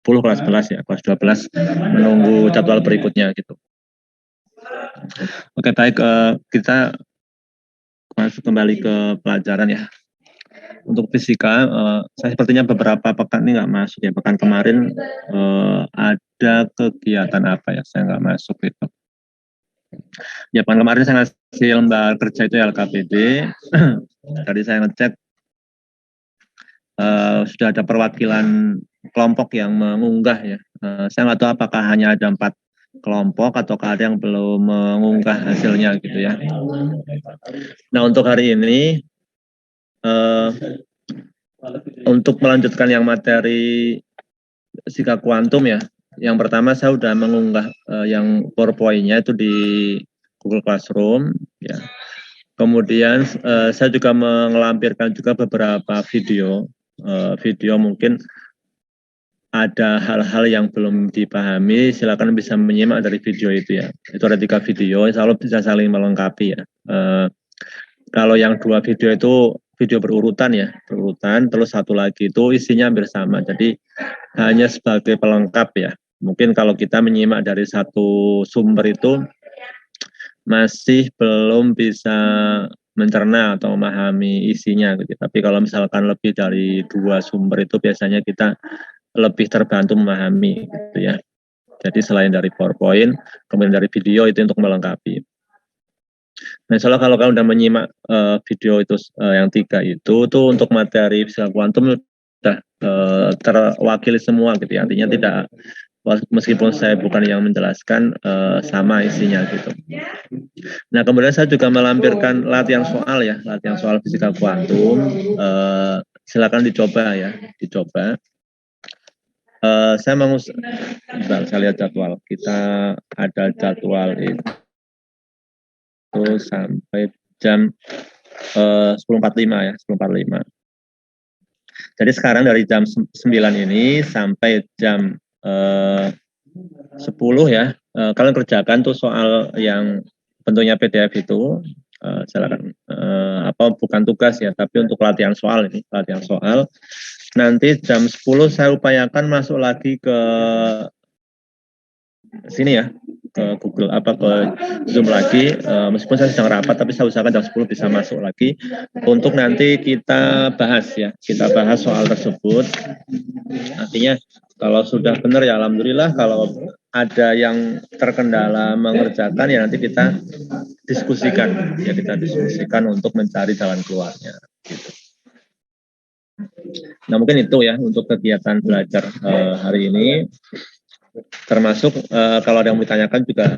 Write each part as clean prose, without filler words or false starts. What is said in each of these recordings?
10, kelas 11 ya, kelas 12 menunggu jadwal berikutnya gitu. Oke, baik, kita masuk kembali ke pelajaran ya. Untuk fisika, saya sepertinya beberapa pekan ini nggak masuk ya. Pekan kemarin ada kegiatan apa ya, saya nggak masuk itu. Ya, pekan kemarin saya ngasih lembar kerja itu LKPD. Tadi saya ngecek, sudah ada perwakilan kelompok yang mengunggah ya. Saya nggak tahu apakah hanya ada 4 kelompok atau ada yang belum mengunggah hasilnya gitu ya. Nah, untuk hari ini untuk melanjutkan yang materi fisika kuantum ya. Yang pertama saya sudah mengunggah yang PowerPoint-nya itu di Google Classroom ya. Kemudian saya juga melampirkan juga beberapa video. Video mungkin ada hal-hal yang belum dipahami, silakan bisa menyimak dari video itu ya. Itu ada 3 video, insya Allah bisa saling melengkapi ya. Kalau yang 2 video itu video berurutan ya, berurutan, terus 1 lagi itu isinya hampir sama, jadi hanya sebagai pelengkap ya. Mungkin kalau kita menyimak dari 1 sumber itu masih belum bisa mencerna atau memahami isinya gitu. Tapi kalau misalkan lebih dari 2 sumber itu biasanya kita lebih terbantu memahami gitu ya. Jadi selain dari PowerPoint, kemudian dari video itu untuk melengkapi. Nah, soalnya kalau kamu udah menyimak video itu yang 3 itu tuh untuk materi fisika kuantum sudah terwakili semua gitu ya. Artinya tidak, meskipun saya bukan yang menjelaskan, sama isinya gitu. Nah, kemudian saya juga melampirkan latihan soal ya, latihan soal fisika kuantum. Silakan dicoba ya, dicoba. Saya lihat jadwal. Kita ada jadwal itu sampai jam 10.45 ya, 10.45. Jadi sekarang dari jam 9 ini sampai jam 10 ya, kalian kerjakan tuh soal yang bentuknya PDF itu. Silakan, bukan tugas ya, tapi untuk latihan soal ini, latihan soal. Nanti jam 10 saya upayakan masuk lagi ke sini ya, ke Google ke Zoom lagi, meskipun saya sedang rapat tapi saya usahakan jam 10 bisa masuk lagi untuk nanti kita bahas ya, kita bahas soal tersebut. Artinya kalau sudah benar ya alhamdulillah, kalau ada yang terkendala mengerjakan ya nanti kita diskusikan ya, kita diskusikan untuk mencari jalan keluarnya gitu. Nah, mungkin itu ya untuk kegiatan belajar hari ini. Termasuk kalau ada yang ditanyakan juga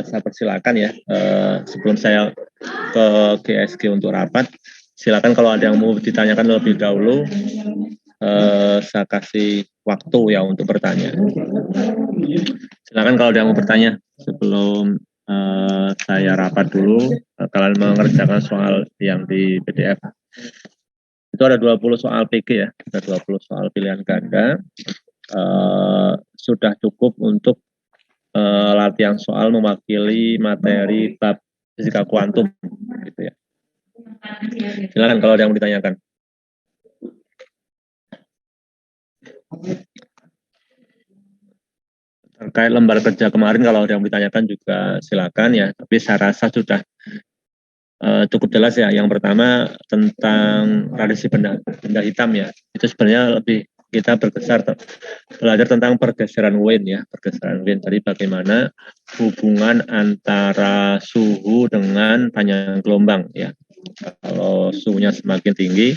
saya persilakan ya, sebelum saya ke GSG untuk rapat, silakan kalau ada yang mau ditanyakan lebih dahulu, saya kasih waktu ya untuk bertanya. Silakan kalau ada yang mau bertanya sebelum saya rapat dulu. Kalian mengerjakan soal yang di PDF. Itu ada 20 soal PG ya, ada 20 soal pilihan ganda. Sudah cukup untuk latihan soal mewakili materi bab fisika kuantum gitu ya. Silakan kalau ada yang mau ditanyakan. Terkait lembar kerja kemarin kalau ada yang ditanyakan juga silakan ya, tapi saya rasa sudah cukup jelas ya. Yang pertama tentang radiasi benda hitam ya, itu sebenarnya lebih kita belajar tentang pergeseran Wien ya, pergeseran Wien. Jadi bagaimana hubungan antara suhu dengan panjang gelombang ya. Kalau suhunya semakin tinggi,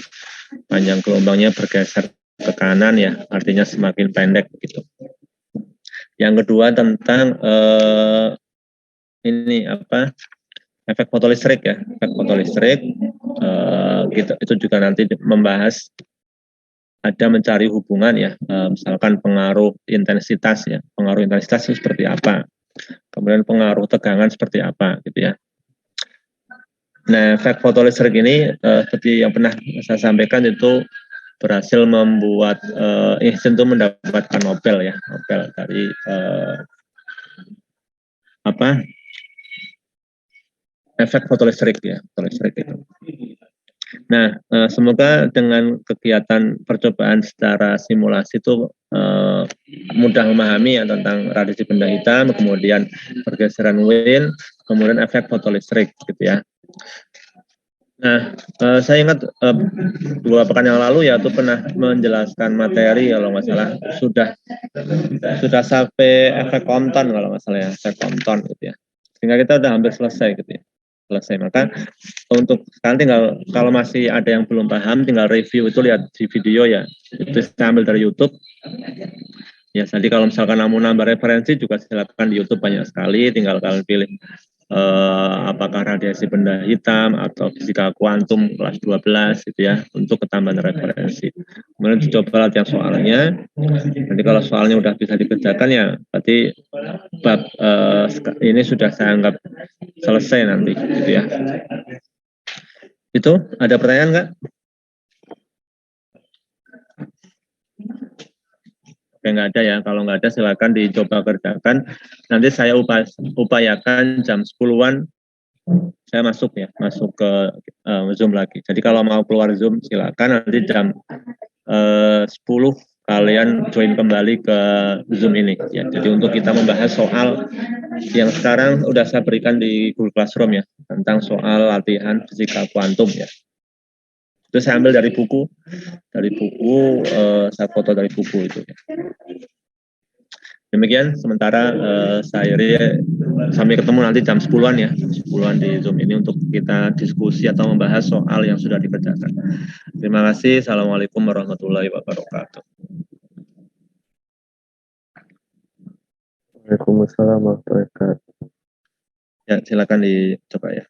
panjang gelombangnya bergeser ke kanan ya, artinya semakin pendek gitu. Yang kedua tentang efek fotolistrik ya, efek fotolistrik. Itu juga nanti membahas, ada mencari hubungan ya, misalkan pengaruh intensitas ya, pengaruh intensitas itu seperti apa, kemudian pengaruh tegangan seperti apa gitu ya. Nah, efek fotolistrik ini seperti yang pernah saya sampaikan itu berhasil membuat Einstein itu mendapatkan Nobel ya, Nobel dari efek fotolistrik ya, fotolistrik itu. Nah, semoga dengan kegiatan percobaan secara simulasi itu mudah memahami ya tentang radiasi benda hitam, kemudian pergeseran Wien, kemudian efek fotolistrik gitu ya. Nah, saya ingat 2 pekan yang lalu ya, itu pernah menjelaskan materi kalau nggak salah sudah sampai efek Compton kalau nggak salah ya, efek Compton gitu ya. Sehingga kita udah hampir selesai gitu ya. Selesai. Maka untuk sekarang tinggal kalau masih ada yang belum paham, tinggal review itu lihat di video ya. Itu saya ambil dari YouTube. Ya, jadi kalau misalkan mau nambah referensi juga silakan di YouTube banyak sekali. Tinggal kalian pilih apakah radiasi benda hitam atau fisika kuantum kelas 12 gitu ya, untuk ketambahan referensi. Kemudian dicoba latihan soalnya. Nanti kalau soalnya udah bisa dikerjakan ya berarti bab ini sudah saya anggap selesai nanti gitu ya. Itu ada pertanyaan nggak? Oke, nggak ada ya. Kalau nggak ada silakan dicoba kerjakan. Nanti saya upayakan jam 10-an saya masuk ya, masuk ke Zoom lagi. Jadi kalau mau keluar Zoom silakan, nanti jam 10 kalian join kembali ke Zoom ini ya. Jadi untuk kita membahas soal yang sekarang udah saya berikan di Google Classroom ya, tentang soal latihan fisika kuantum ya. Itu saya ambil dari buku, saya foto dari buku itu ya. Demikian sementara saya sampai ketemu nanti jam 10-an ya, 10-an di Zoom ini untuk kita diskusi atau membahas soal yang sudah dikerjakan. Terima kasih. Assalamualaikum warahmatullahi wabarakatuh. Waalaikumsalam warahmatullahi wabarakatuh. Ya, silakan dicoba ya.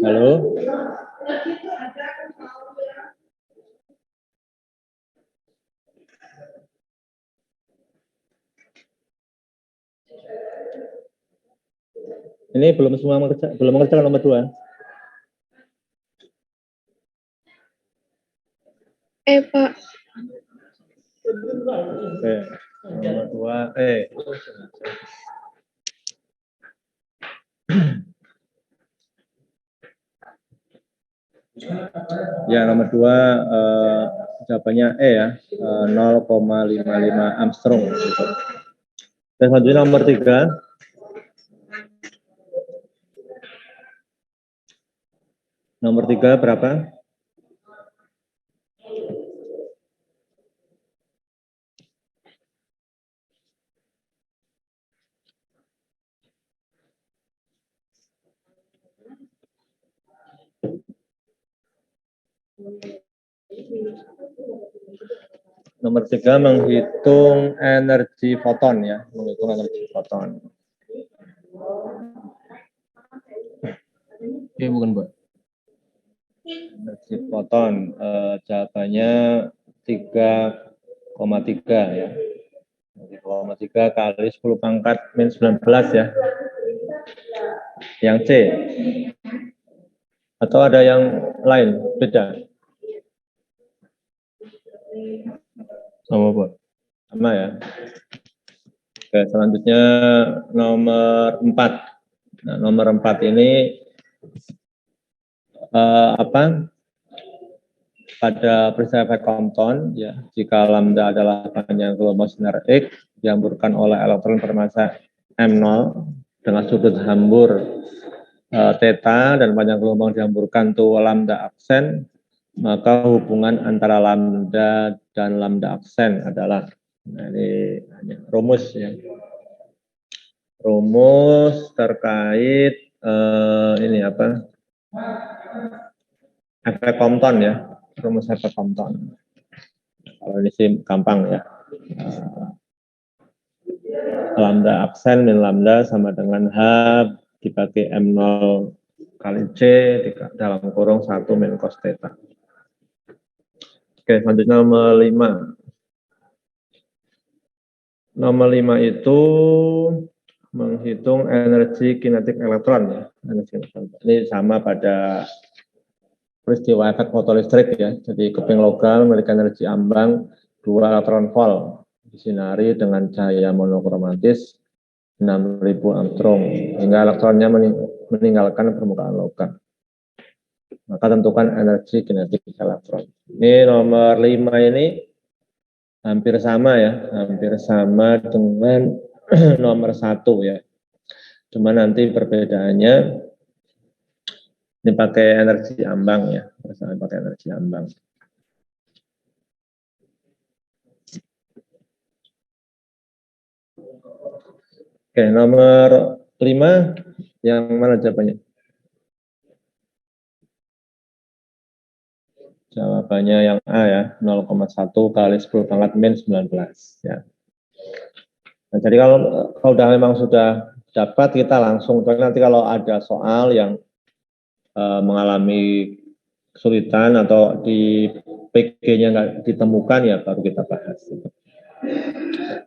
Halo. Ini belum semua mengerjakan nomor 2. Pak. Oke. Nomor 2 Ya, nomor 2 jawabannya ya, 0,55 Armstrong gitu. Dan selanjutnya nomor 3. Nomor 3 berapa? Nomor 3 menghitung energi foton ya, menghitung energi foton. Bukan, Bu. Energi foton, jawabannya 3,3 ya. 3,3 kali 10 pangkat min 19 ya. Yang C. Atau ada yang lain, beda? Sama, Bu. Sama ya. Oke, selanjutnya nomor 4. Nah, nomor 4 ini pada peristiwa efek Compton ya, jika lambda adalah panjang gelombang sinar X dihamburkan oleh elektron bermassa M0 dengan sudut hambur theta dan panjang gelombang dihamburkan to lambda aksen, maka hubungan antara lambda dan lambda aksen adalah, nah ini rumus ya, rumus terkait ini apa, efek Compton ya, rumus efek Compton. Kalau ini sih gampang ya, lambda aksen min lambda sama dengan H dibagi M0 kali C dalam kurung 1 min cos theta. Oke, selanjutnya nomor 5. Nomor 5 itu menghitung energi kinetik elektron ya. Ini sama pada peristiwa efek fotolistrik ya. Jadi keping logam memiliki energi ambang 2 elektron volt disinari dengan cahaya monokromatis 6000 angstrom hingga elektronnya meninggalkan permukaan logam. Maka tentukan energi kinetik elektron. Ini nomor 5 ini hampir sama ya, hampir sama dengan nomor 1 ya. Cuma nanti perbedaannya ini pakai energi ambang ya, misalnya pakai energi ambang. Oke, nomor 5 yang mana jawabannya? Jawabannya yang A ya, 0,1 kali 10 pangkat min 19 ya. Nah, jadi kalau memang sudah dapat kita langsung, nanti kalau ada soal yang mengalami kesulitan atau di PG-nya nggak ditemukan ya baru kita bahas.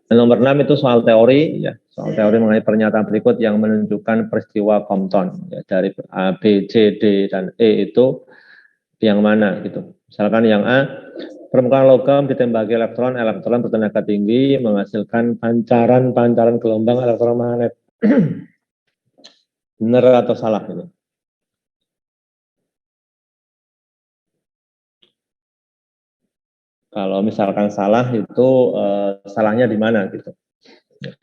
Dan nomor 6 itu soal teori ya, soal teori mengenai pernyataan berikut yang menunjukkan peristiwa Compton ya, dari A, B, C, D dan E itu yang mana gitu. Misalkan yang A, permukaan logam ditembaki elektron bertenaga tinggi menghasilkan pancaran gelombang elektromagnet. Benar atau salah itu? Kalau misalkan salah itu salahnya di mana gitu.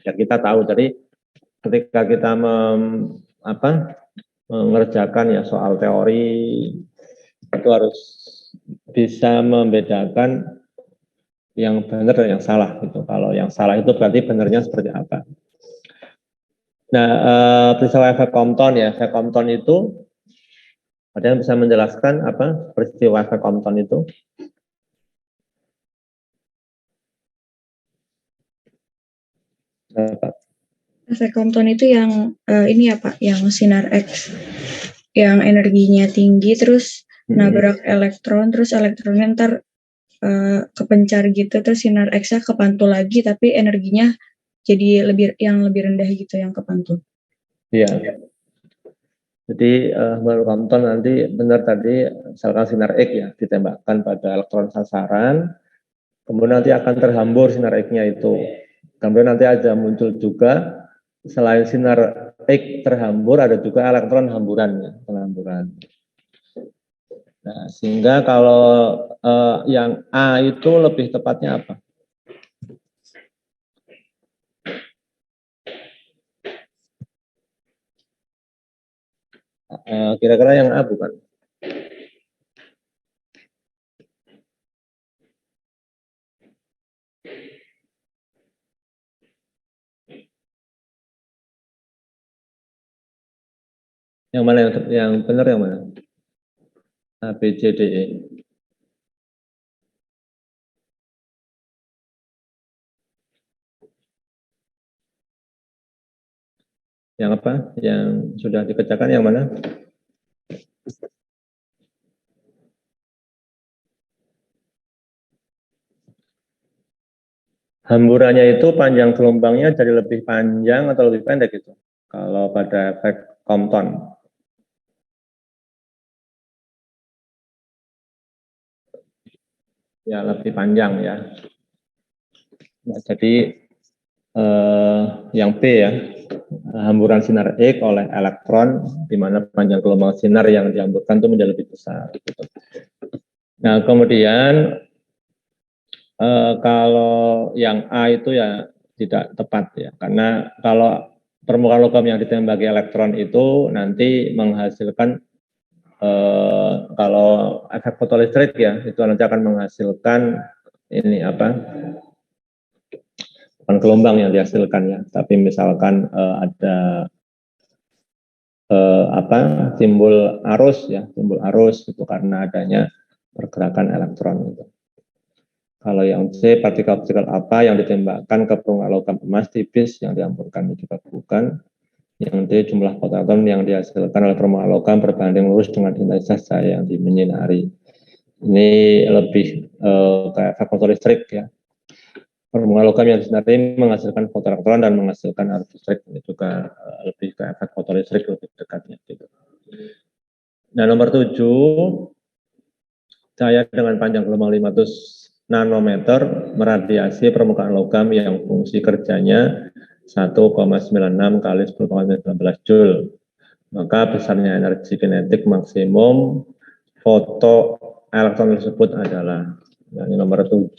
Ya kita tahu jadi ketika kita mengerjakan ya soal teori itu harus bisa membedakan yang benar dan yang salah gitu. Kalau yang salah itu berarti benernya seperti apa. Nah, peristiwa efek Compton ya, efek Compton itu ada yang bisa menjelaskan apa peristiwa efek Compton itu? Efek Compton itu yang ini ya Pak, yang sinar X, yang energinya tinggi, terus nabrak elektron, terus elektronnya ntar kepencar gitu, terus sinar X-nya kepantul lagi, tapi energinya jadi lebih rendah gitu, yang kepantul. Iya. Jadi menurut Compton nanti benar tadi, misalkan sinar X ya ditembakkan pada elektron sasaran, kemudian nanti akan terhambur sinar X-nya itu. Kemudian nanti ada muncul juga selain sinar X terhambur ada juga elektron hamburan. Nah, sehingga kalau yang A itu lebih tepatnya apa? Kira-kira yang A bukan? Yang mana yang benar yang mana? A, B, C, D, E. Yang apa? Yang sudah dikerjakan yang mana? Hamburannya itu panjang gelombangnya jadi lebih panjang atau lebih pendek gitu? Kalau pada efek Compton. Ya lebih panjang ya. Nah, jadi yang B ya, hamburan sinar X oleh elektron, di mana panjang gelombang sinar yang dihamburkan itu menjadi lebih besar. Gitu. Nah kemudian kalau yang A itu ya tidak tepat ya, karena kalau permukaan logam yang ditembaki elektron itu nanti menghasilkan kalau efek fotolistrik ya itu nanti akan menghasilkan ini apa bukan gelombang yang dihasilkan ya, tapi misalkan ada timbul arus itu karena adanya pergerakan elektron itu. Kalau yang C, partikel-partikel apa yang ditembakkan ke permukaan logam emas tipis yang dihamburkan juga bukan. Yang D, jumlah foton yang dihasilkan oleh permukaan logam berbanding lurus dengan intensitas cahaya yang menyinari. Ini lebih kayak efek fotolistrik ya. Permukaan logam yang disinari menghasilkan fotoelektron dan menghasilkan arus listrik. Ini juga lebih ke efek fotolistrik lebih dekatnya gitu. Nah, nomor 7 cahaya dengan panjang gelombang 500 nanometer meradiasi permukaan logam yang fungsi kerjanya 1,96 kali 10,19 Joule. Maka besarnya energi kinetik maksimum foto elektron tersebut adalah yang nomor 7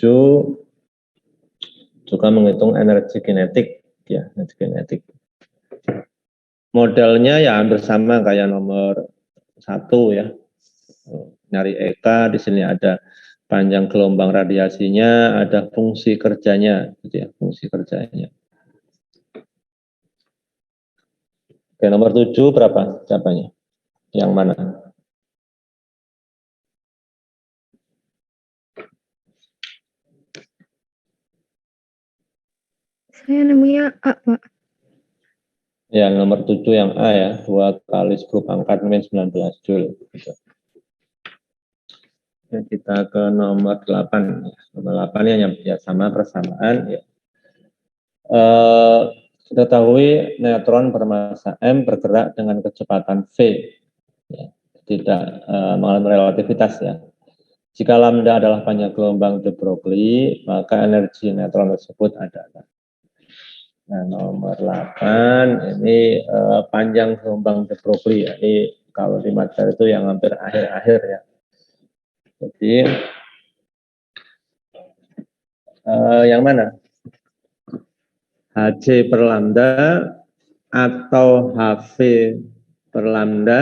juga menghitung energi kinetik ya, energi kinetik. Modelnya ya hampir sama kayak nomor 1 ya. Nyari EK, di sini ada panjang gelombang radiasinya, ada fungsi kerjanya, gitu ya, fungsi kerjanya. Oke, nomor 7 berapa jawabannya? Yang mana? Saya nemunya A, Pak. Ya, nomor 7 yang A ya, 2 kali 10 pangkat min 19 Joule. Gitu. Ya, kita ke nomor 8. Nomor 8 ya sama persamaan. Ya. Ketahui neutron bermasa M bergerak dengan kecepatan V. Ya, tidak mengalami relativitas ya. Jika lambda adalah panjang gelombang de Broglie, maka energi neutron tersebut adalah. Nah, nomor 8 ini panjang gelombang de Broglie ya. Ini kalau di materi itu yang hampir akhir-akhir ya. Jadi yang mana? HC per lambda atau HV per lambda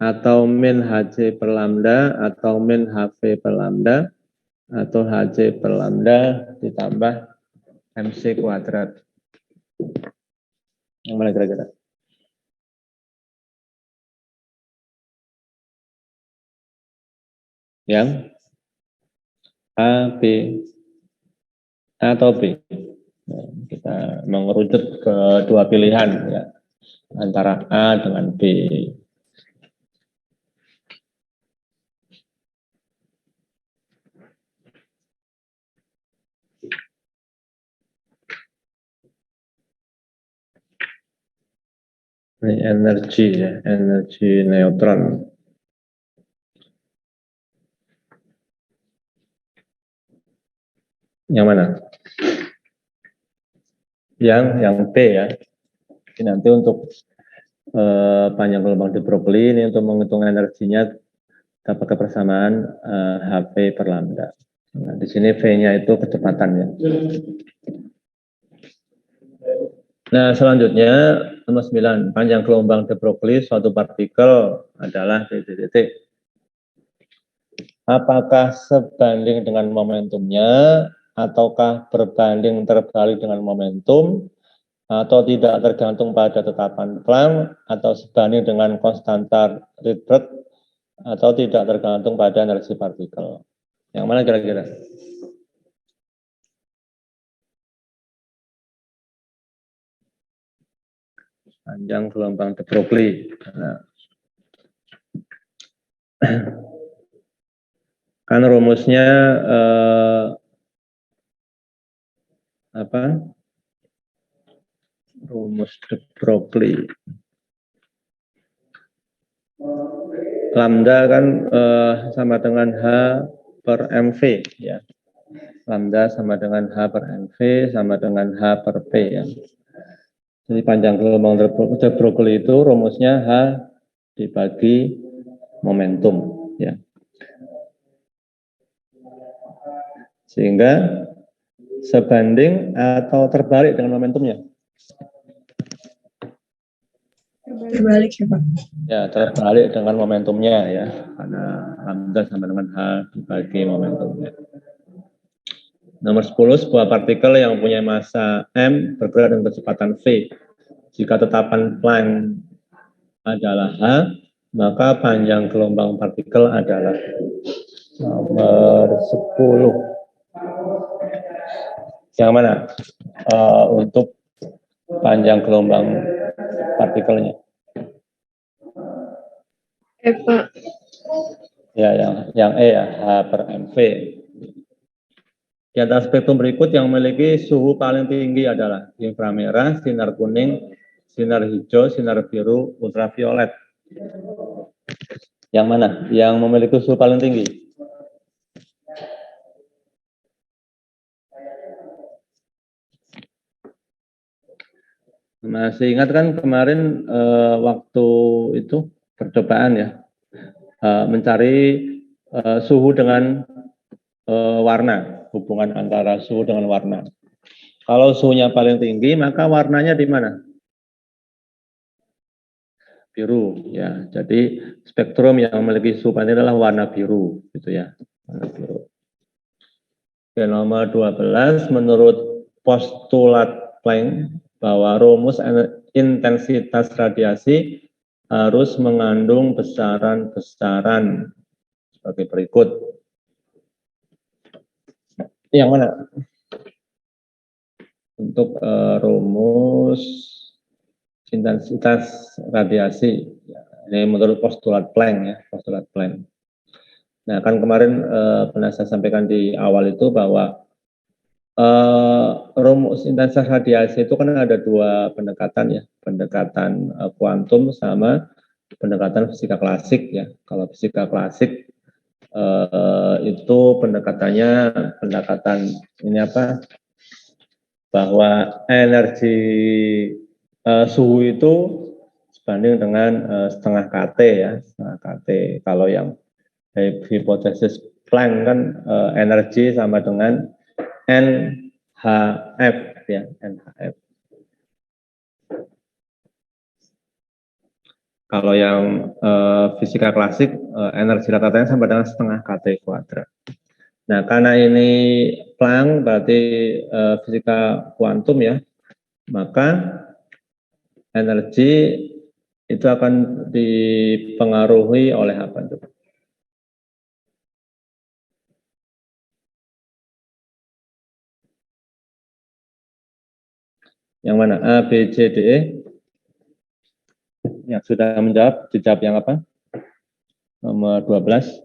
atau min HC per lambda atau min HV per lambda atau HC per lambda ditambah MC kuadrat. Yang mana kira-kira? Yang A, B, atau B. Nah, kita mengerucut ke dua pilihan ya, antara A dengan B. Ini energi ya, energi neutron. Yang mana? Yang B ya. Ini nanti untuk panjang gelombang de Broglie ini untuk menghitung energinya kita pakai persamaan HV per lambda. Nah, di sini V-nya itu kecepatannya. Nah, selanjutnya nomor 9, panjang gelombang de Broglie suatu partikel adalah titik-titik. Apakah sebanding dengan momentumnya ataukah berbanding terbalik dengan momentum atau tidak tergantung pada tetapan Planck atau sebanding dengan konstanta Rydberg atau tidak tergantung pada energi partikel. Yang mana kira-kira? Panjang gelombang de Broglie. Nah. Kan rumusnya apa? Rumus de Broglie. Lambda kan sama dengan H per MV ya. Lambda sama dengan H per MV sama dengan H per P ya. Jadi panjang gelombang de Broglie itu rumusnya H dibagi momentum ya. Sehingga sebanding atau terbalik dengan momentumnya. Terbalik ya Pak. Ya, terbalik dengan momentumnya ya. Karena lambda sama dengan H dibagi momentumnya. Nomor 10, sebuah partikel yang punya massa M bergerak dengan kecepatan V. Jika tetapan Planck adalah H, maka panjang gelombang partikel adalah nomor 10. Yang mana? Untuk panjang gelombang partikelnya. Pak. Ya, yang E ya, H per MV. Di atas spektrum berikut yang memiliki suhu paling tinggi adalah inframerah, sinar kuning, sinar hijau, sinar biru, ultraviolet. Yang mana? Yang memiliki suhu paling tinggi? Masih ingat kan kemarin waktu itu percobaan ya, mencari suhu dengan warna, hubungan antara suhu dengan warna. Kalau suhunya paling tinggi, maka warnanya di mana? Biru, ya. Jadi spektrum yang memiliki suhu paling tinggi adalah warna biru, gitu ya. Warna biru. Oke, nomor 12, menurut postulat Planck bahwa rumus intensitas radiasi harus mengandung besaran-besaran sebagai berikut. Yang mana? Untuk rumus intensitas radiasi. Ya, ini menurut postulat Planck ya, postulat Planck. Nah, kan kemarin pernah saya sampaikan di awal itu bahwa rumus intensitas radiasi itu kan ada dua pendekatan ya, pendekatan kuantum sama pendekatan fisika klasik ya. Kalau fisika klasik itu pendekatan ini apa? Bahwa energi suhu itu sebanding dengan setengah kT ya, setengah kT. Kalau yang hipotesis Planck kan energi sama dengan NHF ya, NHF. Kalau yang fisika klasik energi rata-ratanya sama dengan setengah kT kuadrat. Nah, karena ini Planck berarti fisika kuantum ya, maka energi itu akan dipengaruhi oleh apa itu? Yang mana? A, B, C, D, E? Yang sudah menjawab, dijawab yang apa? Nomor 12.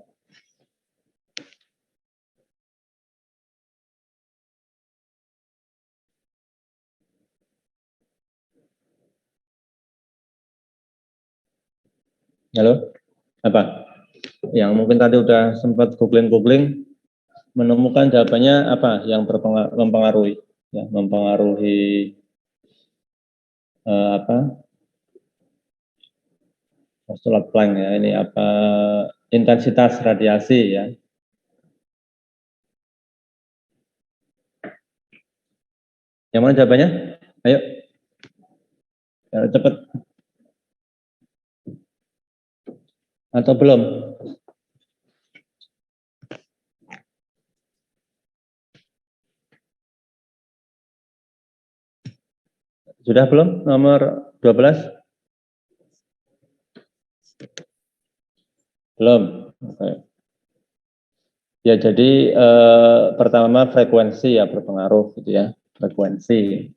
Halo? Apa? Yang mungkin tadi udah sempat googling, menemukan jawabannya apa yang mempengaruhi? Ya, mempengaruhi apa? Postulat Planck ya, ini apa? Intensitas radiasi ya. Yang mana jawabannya? Ayo. Ya, cepat. Atau belum? Sudah belum? Nomor 12? Belum. Oke. Ya, jadi pertama frekuensi ya berpengaruh gitu ya, frekuensi.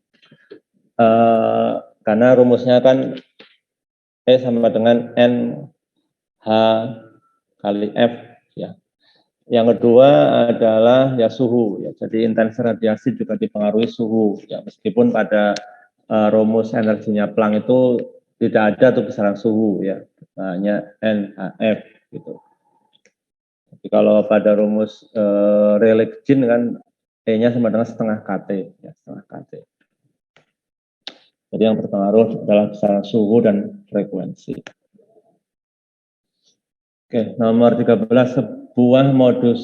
Karena rumusnya kan E sama dengan NH kali F ya. Yang kedua adalah ya suhu ya. Jadi intensitas radiasi juga dipengaruhi suhu ya, meskipun pada rumus energinya Planck itu tidak ada tuh besaran suhu ya, hanya NHF gitu. Tapi kalau pada rumus Rayleigh-Jeans kan E-nya sama dengan setengah kT ya, setengah kT. Jadi yang berpengaruh adalah besaran suhu dan frekuensi. Oke, nomor 13, sebuah modus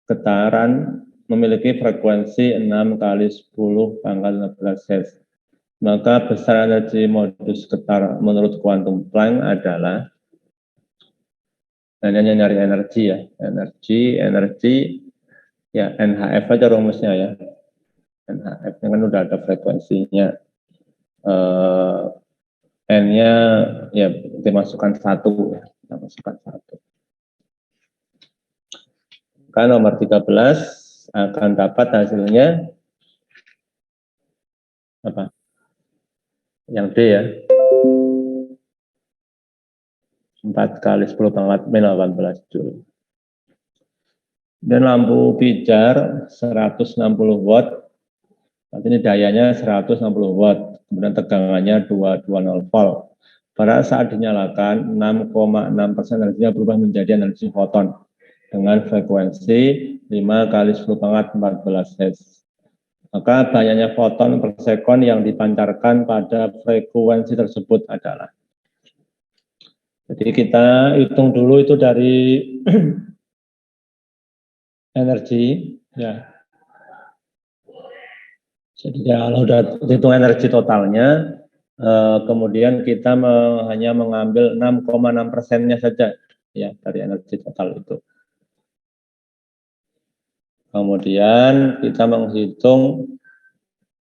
getaran memiliki frekuensi 6 kali 10 pangkat 15 Hz. Maka besar energi modus getar menurut kuantum Planck adalah, hanya nyari energi ya, energi ya NHF aja rumusnya ya. NHF kan udah ada frekuensinya. N-nya ya dimasukkan 1 ya, dimasukkan 1. Kan nomor 13 akan dapat hasilnya apa? Yang D ya. 4 kali 10 pangkat min 18 Joule. Dan lampu pijar 160 watt. Nanti ini dayanya 160 watt. Kemudian tegangannya 220 volt. Pada saat dinyalakan 6,6% energinya berubah menjadi energi foton dengan frekuensi 5 kali 10 pangkat 14 Hz. Maka banyaknya foton per sekon yang dipancarkan pada frekuensi tersebut adalah. Jadi kita hitung dulu itu dari energi, ya. Jadi kalau sudah hitung energi totalnya, kemudian kita hanya mengambil 6,6%-nya saja, ya, dari energi total itu. Kemudian kita menghitung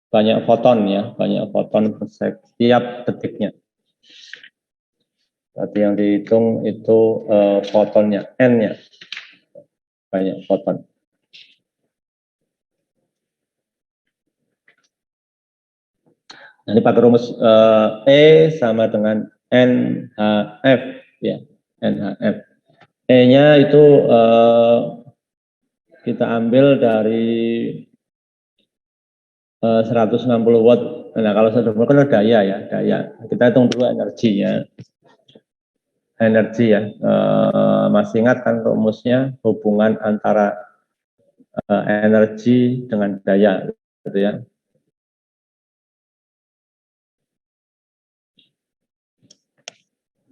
banyak foton, ya, banyak foton per setiap detiknya. Berarti yang dihitung itu fotonnya, N-nya, banyak foton. Nah, ini pakai rumus E sama dengan NHF, ya, NHF. E-nya itu kita ambil dari 160 watt. Nah, kalau 160 kan daya, ya, daya. Kita hitung dulu energinya. Energi, ya, masih ingat kan rumusnya, hubungan antara energi dengan daya, gitu ya.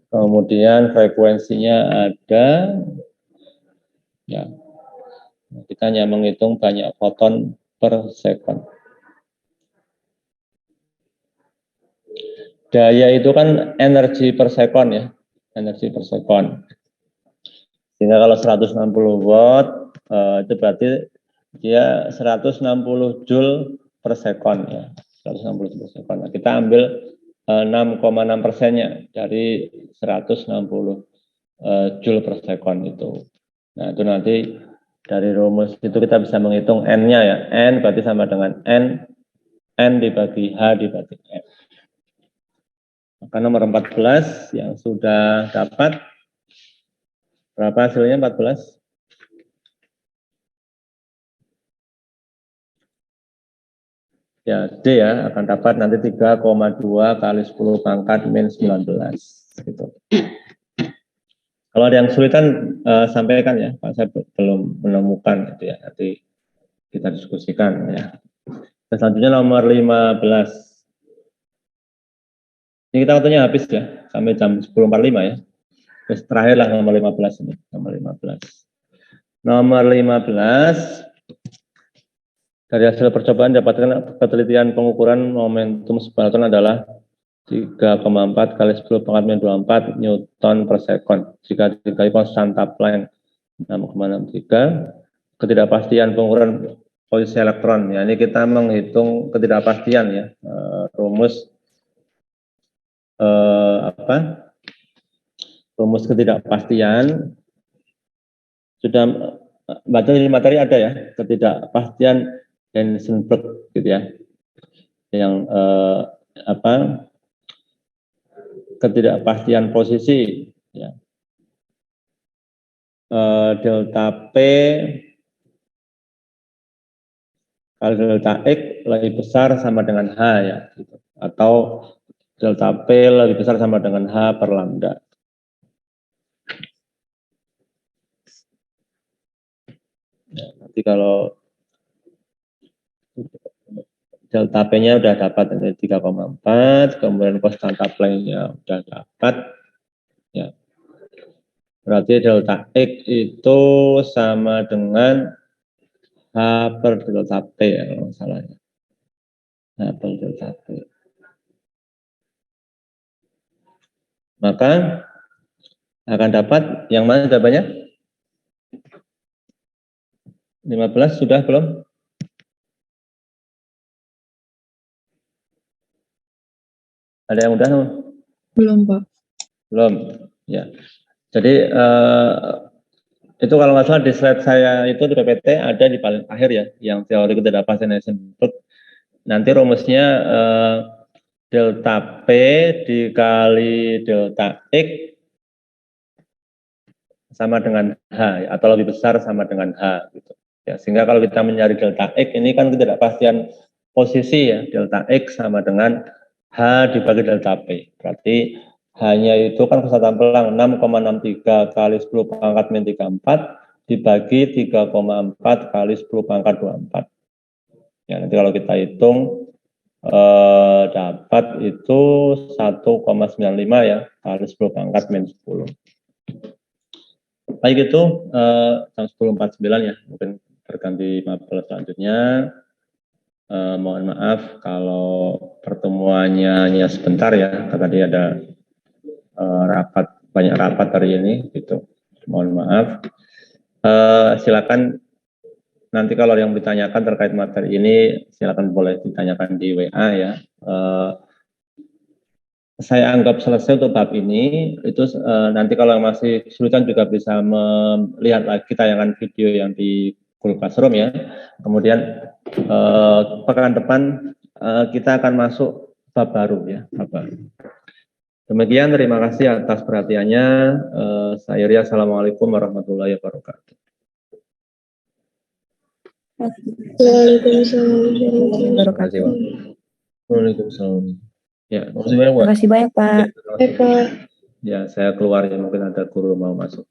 Kemudian frekuensinya ada, ya. Kita hanya menghitung banyak foton per sekon. Daya itu kan energi per sekon, ya, energi per sekon. Sehingga kalau 160 watt itu berarti dia 160 joule per sekon, ya, 160 per sekon. Nah, kita ambil 6,6%-nya dari 160 joule per sekon itu. Nah, itu nanti dari rumus itu kita bisa menghitung N-nya, ya. N berarti sama dengan N dibagi H dibagi F. Maka nomor 14 yang sudah dapat, berapa hasilnya 14? Ya, D, ya, akan dapat nanti 3,2 kali 10 pangkat min 19. Gitu. Kalau ada yang kesulitan, sampaikan, ya, Pak, saya belum menemukan, gitu, ya, nanti kita diskusikan, ya. Dan selanjutnya nomor 15. Ini kita waktunya habis, ya, sampai jam 10.45, ya. Terus terakhirlah nomor 15 ini, nomor 15. Nomor 15, dari hasil percobaan dapatkan ketelitian pengukuran momentum sebuah elektron adalah 3,4 kali 10 pangkat min 24 Newton per sekon. Jika dikali konstanta Planck 6,63, ketidakpastian pengukuran posisi elektron. Ya, ini kita menghitung ketidakpastian, ya, rumus rumus ketidakpastian. Sudah baca di materi ada, ya, ketidakpastian Heisenberg, gitu, ya, yang ketidakpastian posisi, ya, delta P kali delta X lebih besar sama dengan H, ya, gitu. Atau delta P lebih besar sama dengan H per lambda. Ya, nanti kalau delta P-nya udah dapat 3,4, kemudian konstanta Planck-nya udah dapat, ya. Berarti delta X itu sama dengan H per delta P, ya, kalau salahnya. H per delta P. Maka akan dapat yang mana jawabannya? 15 sudah belum? Ada yang udah? Belum, Pak. Belum, ya. Jadi itu kalau nggak salah di slide saya itu di PPT ada di paling akhir, ya, yang teori ketidakpastian Heisenberg. Nanti rumusnya delta P dikali delta X sama dengan H, ya, atau lebih besar sama dengan H, gitu. Ya, sehingga kalau kita mencari delta X ini kan ketidakpastian posisi, ya, delta X sama dengan H dibagi delta P. Berarti hanya itu kan konstanta Planck 6,63 kali 10 pangkat min 34 dibagi 3,4 kali 10 pangkat 24. Ya, nanti kalau kita hitung dapat itu 1,95 ya, kali 10 pangkat min 10. Baik, itu jam 10.49 ya, mungkin terganti mapel selanjutnya. Mohon maaf kalau pertemuannya hanya sebentar ya, karena dia ada banyak rapat hari ini gitu. Mohon maaf. Silakan nanti kalau yang ditanyakan terkait materi ini, silakan boleh ditanyakan di WA ya. Saya anggap selesai untuk bab ini. Itu nanti kalau masih kesulitan juga bisa melihat lagi tayangan video yang di Google Classroom ya. Kemudian pekan depan kita akan masuk bab baru ya, bab baru. Demikian, terima kasih atas perhatiannya. Saya Ria, assalamualaikum warahmatullahi wabarakatuh. Terima kasih, Pak. Waalaikumsalam. Ya, terima kasih banyak, Pak. Makasih banyak, Pak. Ya, saya keluar ya, mungkin ada guru mau masuk.